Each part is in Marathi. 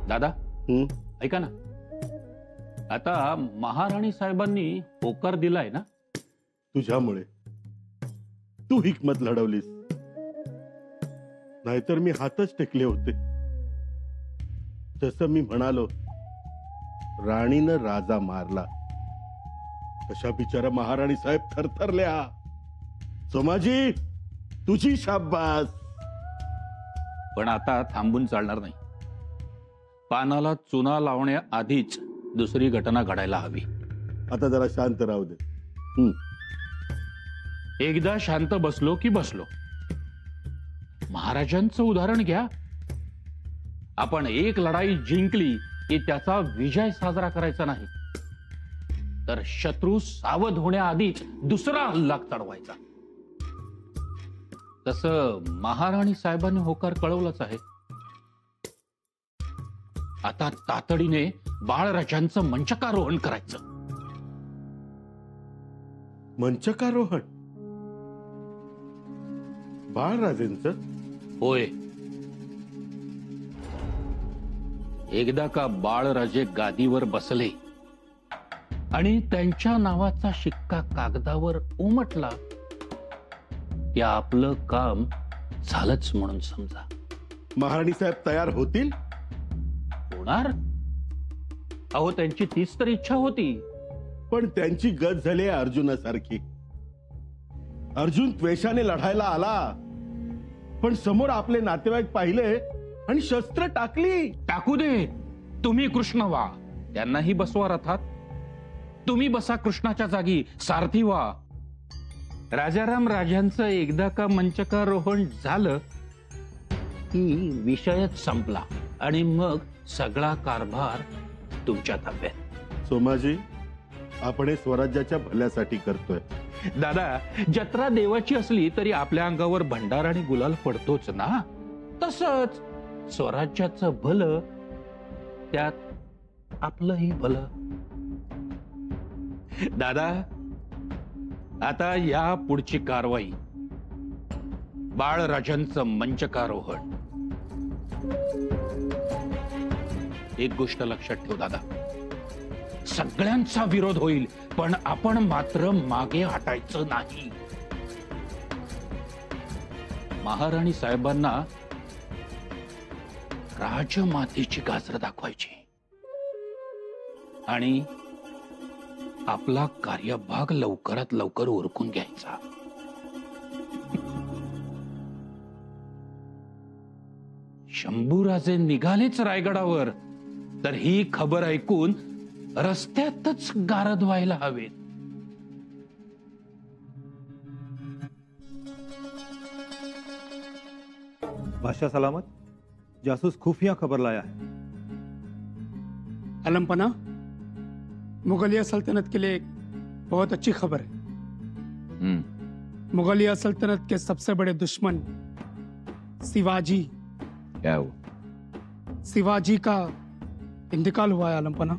दादा ऐका ना, आता महाराणी साहेबांनी होकार दिलाय ना? तुझ्यामुळे तू हिकमत लढवलीस, नाहीतर मी हातच टेकले होते. जसं मी म्हणालो, राणीनं राजा मारला तशा बिचारा महाराणी साहेब थरथरल्या. सोमाजी, तुझी शाबास. पण आता थांबून चालणार नाही. पानाला चुना लावण्याआधीच दुसरी घटना घडायला हवी. आता जरा शांत राहू दे. एकदा शांत बसलो की बसलो. महाराजांचं उदाहरण घ्या. आपण एक लढाई जिंकली की त्याचा विजय साजरा करायचा नाही, तर शत्रू सावध होण्याआधीच दुसरा हल्ला चढवायचा. तसं महाराणी साहेबांनी होकार कळवलाच आहे. आता तातडीने बाळराजांचं मंचकारोहण करायचं. मंचकारोहण? बाळराजेंचं? होय. एकदा का बाळराजे गादीवर बसले आणि त्यांच्या नावाचा शिक्का कागदावर उमटला की आपलं काम झालंच म्हणून समजा. महाराणी साहेब तयार होतील? होणार. अहो, त्यांची तीच तर इच्छा होती. पण त्यांची गत झाली अर्जुनासारखी. अर्जुन त्वेषाने लढायला आला, पण समोर आपले नातेवाईक पाहिले आणि शस्त्र टाकली. टाकू दे. तुम्ही कृष्ण व्हा, त्यांनाही बसवा रथात. तुम्ही बसा कृष्णाच्या जागी, सारथी व्हा. राजाराम राजांचं एकदा का मंचकारोहण झालं की विषयच संपला आणि मग सगळा कारभार तुमच्या ताब्यात. सोमाजी, आपण हे स्वराज्याच्या भल्यासाठी करतोय. दादा, जत्रा देवाची असली तरी आपल्या अंगावर भंडार आणि गुलाल पडतोच ना. तसंच स्वराज्याचं भलं, त्यात आपलंही भलं. दादा, आता या पुढची कारवाई बाळराजांचं मंचकारोहण. एक गोष्ट लक्षात ठेव दादा, सगळ्यांचा विरोध होईल, पण आपण मात्र मागे हटायचं नाही. महाराणी साहेबांना राजमातेची गाजर दाखवायची आणि आपला कार्यभाग लवकरात लवकर उरकून घ्यायचा. शंभूराजे निघालेच रायगडावर, तर ही खबर ऐकून रस्त्यातच गारद व्हायला हवेत. बादशाह सलामत, जासूस खुफिया खबर लाया है। अलमपना, मुगलिया सल्तनत के लिए एक बहुत अच्छी खबर है। मुगलिया सल्तनत के सबसे बड़े दुश्मन शिवाजी, क्या हो? शिवाजी का इंतकाल हुआ है अलमपना।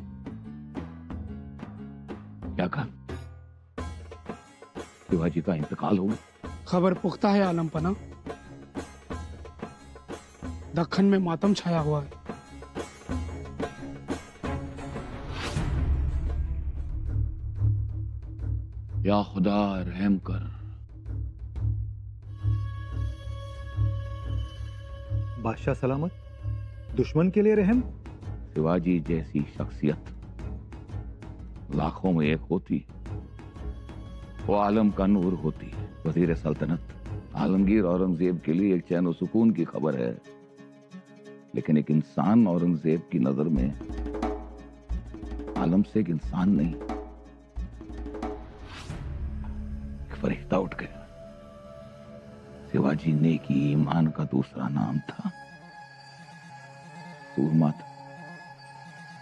क्या कहा? शिवाजी का इंतकाल हो गया? खबर पुख्ता है आलमपना। दक्खन में मातम छाया हुआ है। या खुदा रहम कर। बादशाह सलामत, दुश्मन के लिए रहम? शिवाजी जैसी शख्सियत लाखों में एक होती, वो आलम का नूर होती। वजीर सल्तनत आलमगीर औरंगजेब के लिए एक चैन और सुकून की खबर है, लेकिन एक इंसान औरंगजेब की नजर में आलम से एक इंसान नहीं, एक फरिश्ता उठ गया। शिवाजी नेकी ईमान का दूसरा नाम था। सूरमा था,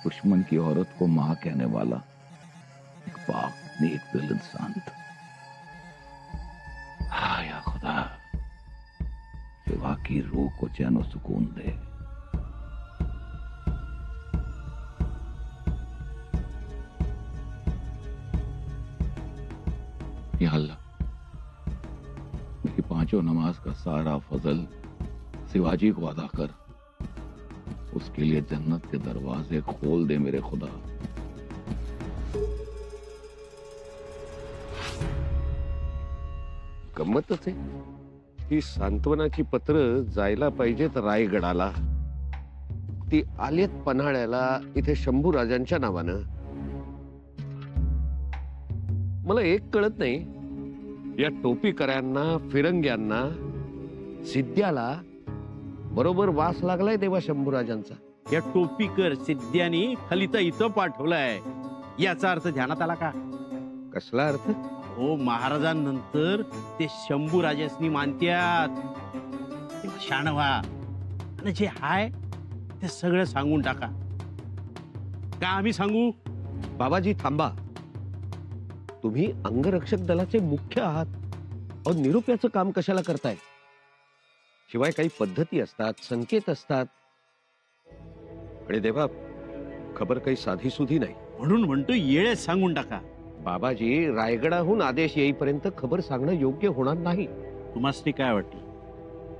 दुश्मन की औरत को मां कहने वाला एक पाक नेक दिल इंसान था। हाँ या खुदा, शिवा की रूह को चैन और सुकून दे। या अल्लाह, मेरी पांचों नमाज का सारा फजल शिवाजी को अदा कर। उसके लिए जन्नत के दरवाजे खोल दे मेरे खुदा। गंमतच आहे, ही सांत्वनाची पत्र जायला पाहिजेत रायगडाला, ती आलेत पन्हाळ्याला इथे शंभूराजांच्या नावानं. मला एक कळत नाही, या टोपीकऱ्यांना, फिरंग्यांना, सिद्ध्याला बरोबर वास लागलाय देवा शंभूराजांचा. या टोपीकर सिद्ध्यानी फलित इथं पाठवलाय, याचा अर्थ ध्यानात आला का? कसला अर्थ? हो, महाराजांनंतर ते शंभूराजांनी मानत्यात. शाण व्हा आणि जे हाय ते सगळं सांगून टाका. का आम्ही सांगू? बाबाजी थांबा, तुम्ही अंगरक्षक दलाचे मुख्य आहात. अहो, निरुप्याचं काम कशाला करताय? शिवाय काही पद्धती असतात, संकेत असतात. आणि देवा, खबर काही साधी सुधी नाही. म्हणून म्हणतो येळेत सांगून टाका. बाबाजी, रायगडाहून आदेश येईपर्यंत खबर सांगणं योग्य होणार नाही. तुम्हाला काय वाटते,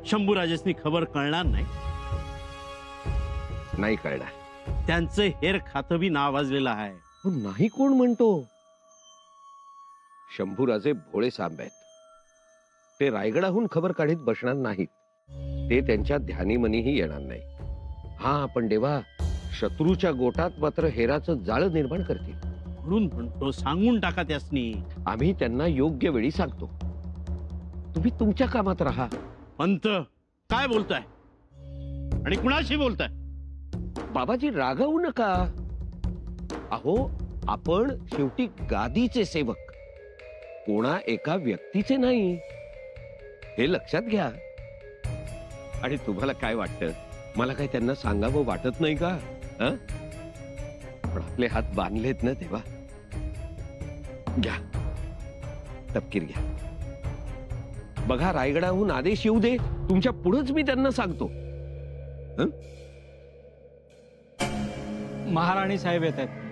शंभूराजांनी खबर कळणार नाही? नाही कळणार. त्यांचं हेर खातं बी नावाजलेलं आहे. हो, नाही कोण म्हणतो? शंभूराजे भोळे सांब आहेत. ते रायगडाहून खबर काढीत बसणार नाहीत. ते त्यांच्या ध्यानीमनीही येणार नाही. हा, पण देवा, शत्रूच्या गोटात मात्र हेराचं जाळं निर्माण करतील. म्हणून म्हणतो सांगून टाका त्यासनी. आम्ही त्यांना योग्य वेळी सांगतो. तुम्ही तुमच्या कामात राहा. पंत, काय बोलताय आणि कुणाशी बोलताय? बाबाजी, रागावू नका. अहो, आपण शेवटी गादीचे सेवक, कोणा एका व्यक्तीचे नाही, हे लक्षात घ्या. आणि तुम्हाला काय वाटतं, मला काही त्यांना सांगावं वाटत नाही का? हं? पण आपले हात बांधलेत ना तेव्हा. घ्या, तपकीर घ्या. बघा, रायगडाहून आदेश येऊ दे, तुमच्या पुढेच मी त्यांना सांगतो. हं? महाराणी साहेब येत आहेत.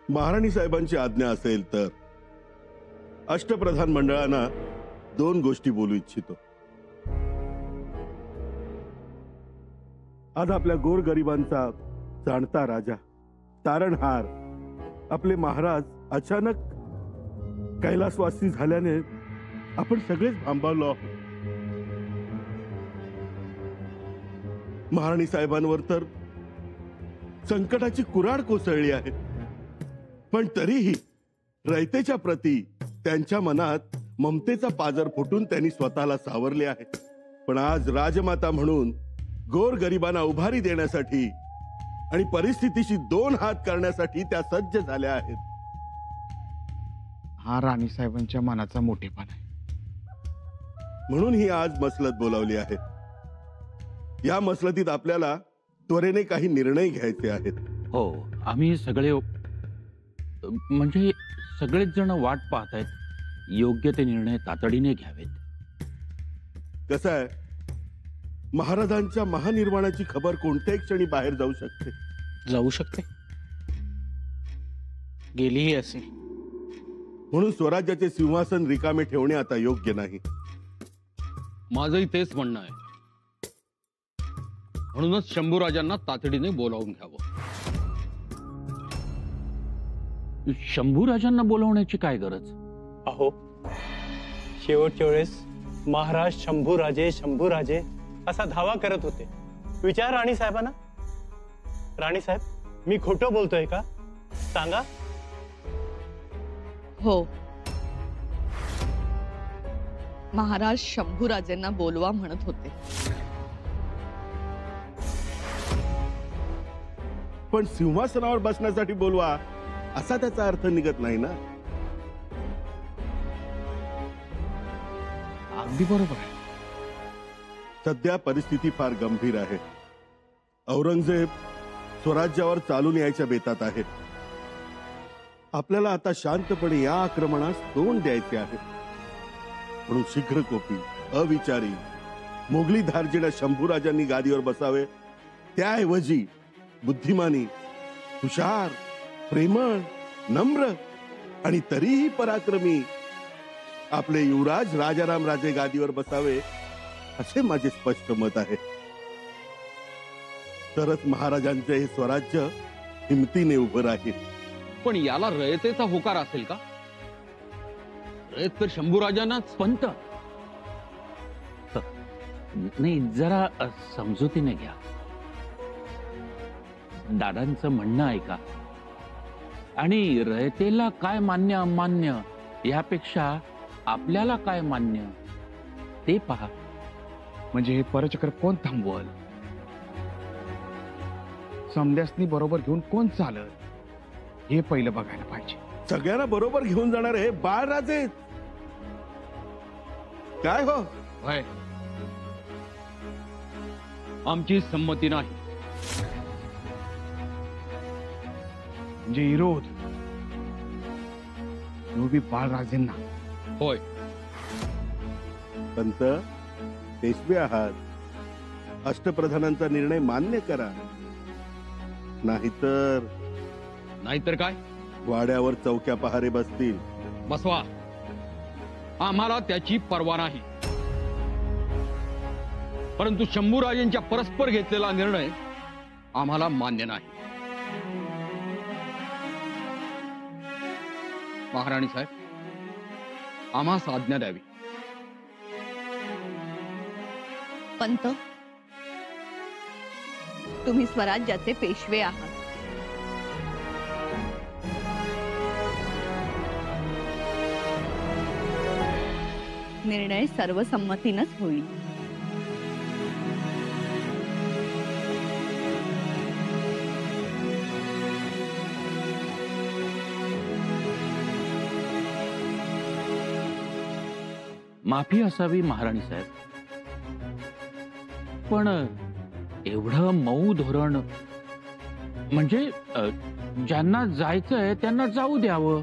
महाराणी साहेबांची आज्ञा असेल तर अष्टप्रधान मंडळांना 2 गोष्टी बोलू इच्छितो. आज आपल्या गोरगरिबांचा जाणता राजा, तारणहार, आपले महाराज अचानक कैलासवासी झाल्याने आपण सगळेच भांबावलो आहोत. महाराणी साहेबांवर तर संकटाची कुऱ्हाड कोसळली आहे, पण तरीही रयतेच्या प्रती त्यांच्या मनात ममतेचा पाजर फुटून त्यांनी स्वतःला सावरले आहे. पण आज राजमाता म्हणून गोरगरिबांना उभारी देण्यासाठी आणि परिस्थितीशी 2 हात करण्यासाठी त्या सज्ज झाल्या आहेत. हा राणी साहेबांच्या मनाचा मोठेपणा आहे. म्हणून ही आज मसलत बोलावली आहे. या मसलतीत आपल्याला त्वरेने काही निर्णय घ्यायचे आहेत. हो, आम्ही सगळे म्हणजे सगळेच जण वाट पाहतायत. योग्य ते निर्णय तातडीने घ्यावेत. कसं आहे, महाराजांच्या महानिर्वाणाची खबर कोणत्याही क्षणी बाहेर जाऊ शकते. जाऊ शकते, गेलीही असे. म्हणून स्वराज्याचे सिंहासन रिकामे ठेवणे आता योग्य नाही. माझंही तेच म्हणणं आहे. म्हणूनच शंभूराजांना तातडीने बोलावून घ्यावं. शंभूराजांना बोलवण्याची काय गरज? अहो, शेवटच्या वेळेस महाराज शंभूराजे शंभूराजे असा धावा करत होते. विचार राणी साहेबांना. राणी साहेब, मी खोटं बोलतोय का? सांगा. हो, महाराज शंभूराजेंना बोलवा म्हणत होते. पण सिंहासनावर बसण्यासाठी बोलवा असा त्याचा अर्थ निघत नाही ना. अगदी बरोबर आहे. सध्या परिस्थिती फार गंभीर आहे. औरंगजेब स्वराज्यावर चालून यायच्या बेतात आहेत. आपल्याला आता शांतपणे या आक्रमणास तोंड द्यायचे आहे. म्हणून शीघ्रकोपी, अविचारी, मोगली धार्जिण्या शंभूराजांनी गादीवर बसावे, त्याऐवजी बुद्धिमानी, हुशार, प्रेमळ, नम्र आणि तरीही पराक्रमी आपले युवराज राजाराम राजे गादीवर बसावे, असे माझे स्पष्ट मत आहे. तरच महाराजांचे हे स्वराज्य हिमतीने उभं राहील. पण याला रयतेचा होकार असेल का? रयत तर शंभूराजांनाच. पंत नाही, जरा समजुतीने घ्या. दादांचं म्हणणं ऐका आणि रयतेला काय मान्य अमान्य यापेक्षा आपल्याला काय मान्य ते पहा. म्हणजे हे परचक्र कोण थांबवल? समद्यासनी बरोबर घेऊन कोण चालत, हे पहिलं बघायला पाहिजे. सगळ्यांना बरोबर घेऊन जाणारे बाळराजे काय हो? होय, आमची संमती नाही. म्हणजे विरोध तो बी बाळराजेंना. होय, पंत, पेशवे आहात, अष्टप्रधानांचा निर्णय मान्य करा. नाहीतर काय? वाड्यावर चौक्या पहारे बसतील. बसवा, आम्हाला त्याची पर्वा नाही. परंतु शंभूराजेंच्या परस्पर घेतलेला निर्णय आम्हाला मान्य नाही. महाराणी साहेब, आम्हास आज्ञा द्यावी. पंत, तुम्ही स्वराज्याचे पेशवे आहात. निर्णय सर्वसंमतीनच होईल. माफी असावी महाराणी साहेब, पण एवढं मऊ धोरण म्हणजे ज्यांना जायचंय त्यांना जाऊ द्यावं.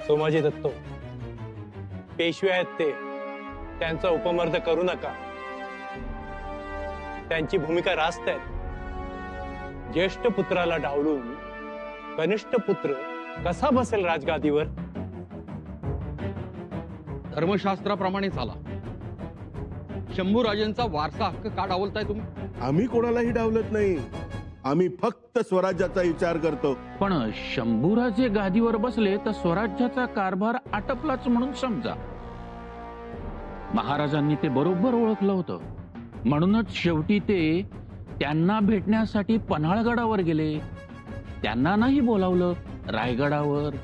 सोमाजी दत्तो, पेशवे आहेत ते, त्यांचा उपमर्द करू नका. त्यांची भूमिका रास्त आहे. ज्येष्ठ पुत्राला डावलून कनिष्ठ पुत्र कसा बसेल राजगादीवर? धर्मशास्त्राप्रमाणे चाला. शंभूराजेंचा वारसा हक्क का डावलताय तुम्ही? आम्ही कोणालाही डावलत नाही. आम्ही फक्त स्वराज्याचा विचार करतो. पण शंभूराजे गादीवर बसले तर स्वराज्याचा कारभार आटपलाच म्हणून समजा. महाराजांनी ते बरोबर ओळखलं होतं. म्हणूनच शेवटी ते त्यांना भेटण्यासाठी पन्हाळगडावर गेले. त्यांना नाही बोलावलं रायगडावर.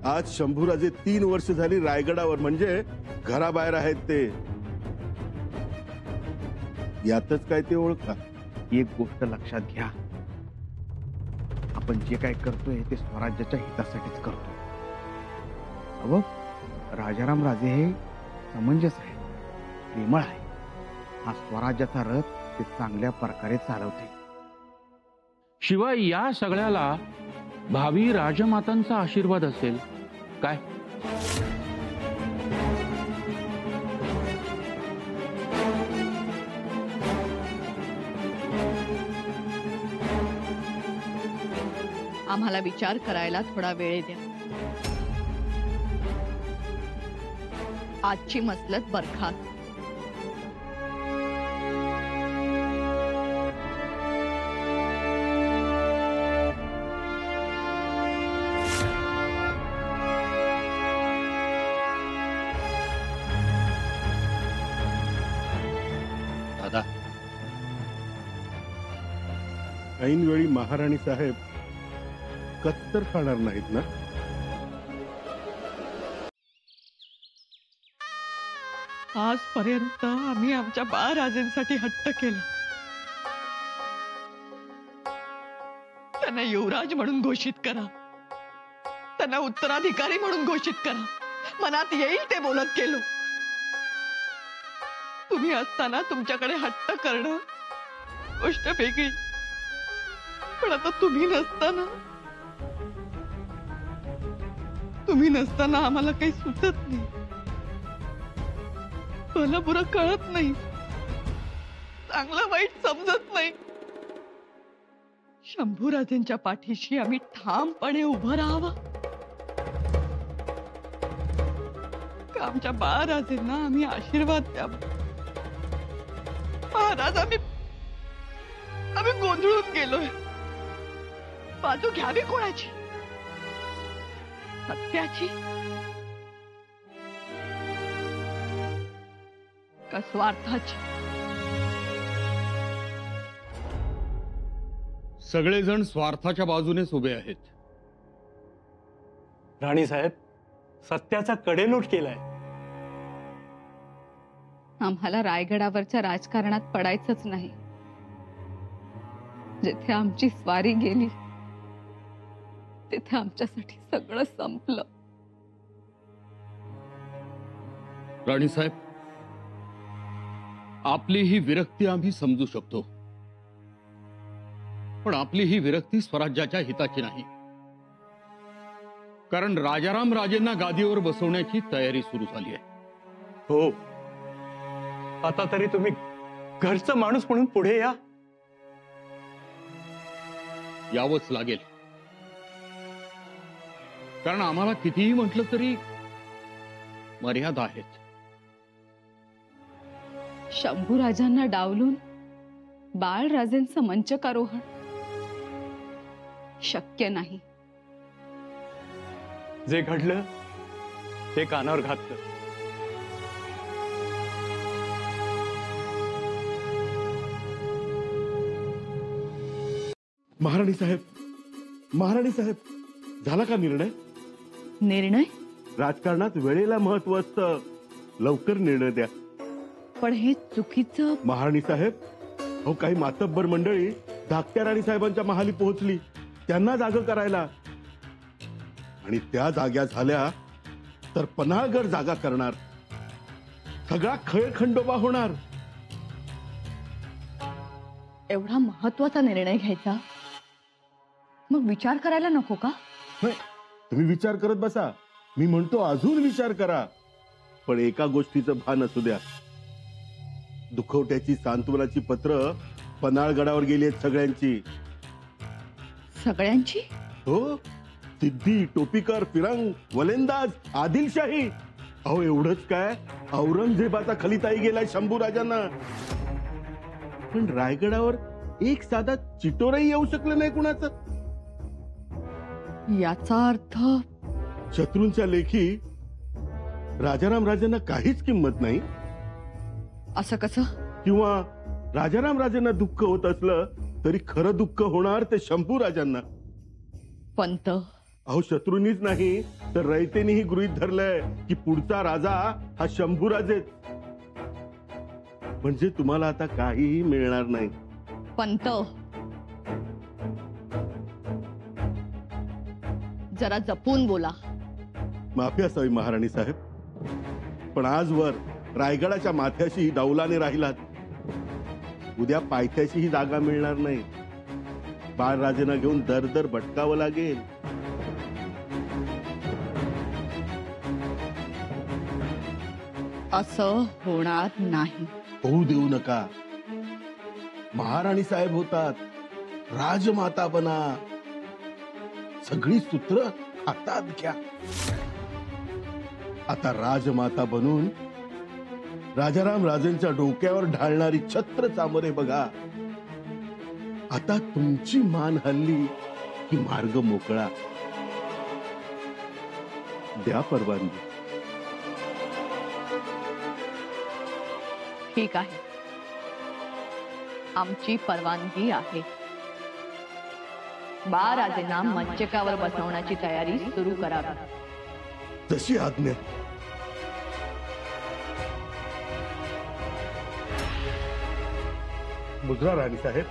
आज शंभूराजे 3 वर्ष झाली रायगडावर, म्हणजे घराबाहेर आहेत ते. यातच काय ते ओळखा. एक गोष्ट लक्षात घ्या, आपण जे काय करतोय ते स्वराज्याच्या हितासाठीच करतोय. अहो, राजाराम राजे हे समंजस आहे, प्रेमळ आहे. हा स्वराज्याचा रथ ते चांगल्या प्रकारे चालवते. शिवाय या सगळ्याला भावी राजमातांचा आशीर्वाद असेल काय? आम्हाला विचार करायला थोडा वेळ द्या. आजची मसलत बरखास्त. दादा, ऐनवेळी महाराणी साहेब कत्तर खाणार नाहीत ना? आजपर्यंत आम्ही आमच्या बाळराजेंसाठी हट्ट केला. त्यांना युवराज म्हणून घोषित करा, त्यांना उत्तराधिकारी म्हणून घोषित करा. मनात येईल ते बोलत गेलो. तुम्ही असताना तुमच्याकडे हट्ट करणं गोष्ट वेगळी. पण आता तुम्ही नसताना आम्हाला काही सुचत नाही, भलं बुरं कळत नाही, चांगलं वाईट समजत नाही. शंभूराजेंच्या पाठीशी आम्ही ठामपणे उभं राहावं का आमच्या बाळराजेंना आम्ही आशीर्वाद द्यावा? महाराज, आम्ही गोंधळून गेलोय. बाजू घ्यावी कोणाची? सत्याची का स्वार्थाची? सगळेजण स्वार्थाच्या बाजूनेच उभे आहेत. राणी साहेब, सत्याचा कडेलोट केलाय. आम्हाला रायगडावरच्या राजकारणात पडायचंच नाही. जिथे आमची स्वारी गेली तिथे आमच्यासाठी सगळं संपलं. राणीसाहेब, आपली ही विरक्ती आम्ही समजू शकतो, पण आपली ही विरक्ती स्वराज्याच्या हिताची नाही. कारण राजाराम राजेंना गादीवर बसवण्याची तयारी सुरू झाली आहे. हो, आता तरी तुम्ही घरचा माणूस म्हणून पुढे या. यावंच लागेल, कारण आम्हाला कितीही म्हटलं तरी मर्यादा आहेत. शंभूराजांना डावलून बाळराजेंचं मंचकारोहण शक्य नाही. जे घडलं ते कानावर घातलं. महाराणी साहेब, झाला का निर्णय? निर्णय? राजकारणात वेळेला महत्व असतं, लवकर निर्णय द्या. पण हे चुकीचं. महाराणी साहेब, अहो काही मातब्बर मंडळी धाकट्या राणी साहेबांच्या महाली पोहोचली त्यांना जाग करायला, आणि त्या जाग्या झाल्या तर पन्हाळगड जागा करणार, सगळा खंडोबा होणार. एवढा महत्वाचा निर्णय घ्यायचा, मग विचार करायला नको का? तुम्ही विचार करत बसा, मी म्हणतो अजून विचार करा. पण एका गोष्टीचं भान असू द्या, दुखवट्याची सांत्वनाची पत्र पन्हाळगडावर गेली आहेत सगळ्यांची. सगळ्यांची? हो, सिद्धी, टोपीकर, फिरंग, वलेंदाज, आदिलशाही. अहो एवढंच काय, औरंगजेबाचा खलिताई गेलाय शंभूराजांना. पण रायगडावर एक साधा चिटोरही येऊ शकलं नाही कुणाचं. याचा अर्थ शत्रूंच्या लेखी राजाराम राजांना काहीच किंमत नाही. असं कसं? किंवा राजाराम राजांना दुःख होत असलं तरी खरं दुःख होणार ते शंभूराजांना. पंत, अहो शत्रूंनीच नाही तर रयतेनेही गृहीत धरलंय की पुढचा राजा हा शंभूराजेच. म्हणजे तुम्हाला आता काहीही मिळणार नाही. पंत, जरा जपून बोला. माफी असावी महाराणी साहेब, पण आजवर रायगडाच्या माथ्याशी डौलाने राहिलात, उद्या पायथ्याशी ही जागा मिळणार नाही. बाळराजेंना घेऊन दर दर भटकावं लागेल. असं होणार नाही. होऊ देऊ नका. महाराणी साहेब होतात, राजमाता बना, सगळी सूत्र हातात घ्या. आता राजमाता बनून राजाराम राजेंच्या डोक्यावर ढाळणारी छत्र चामरे बघा. आता तुमची मान हल्ली की मार्ग मोकळा. द्या परवानगी. ठीक आहे, आमची परवानगी आहे. बाळराजेंना मंचकावर बसवण्याची तयारी सुरू करावी. तशी आज्ञा. मुद्रा राणी साहेब,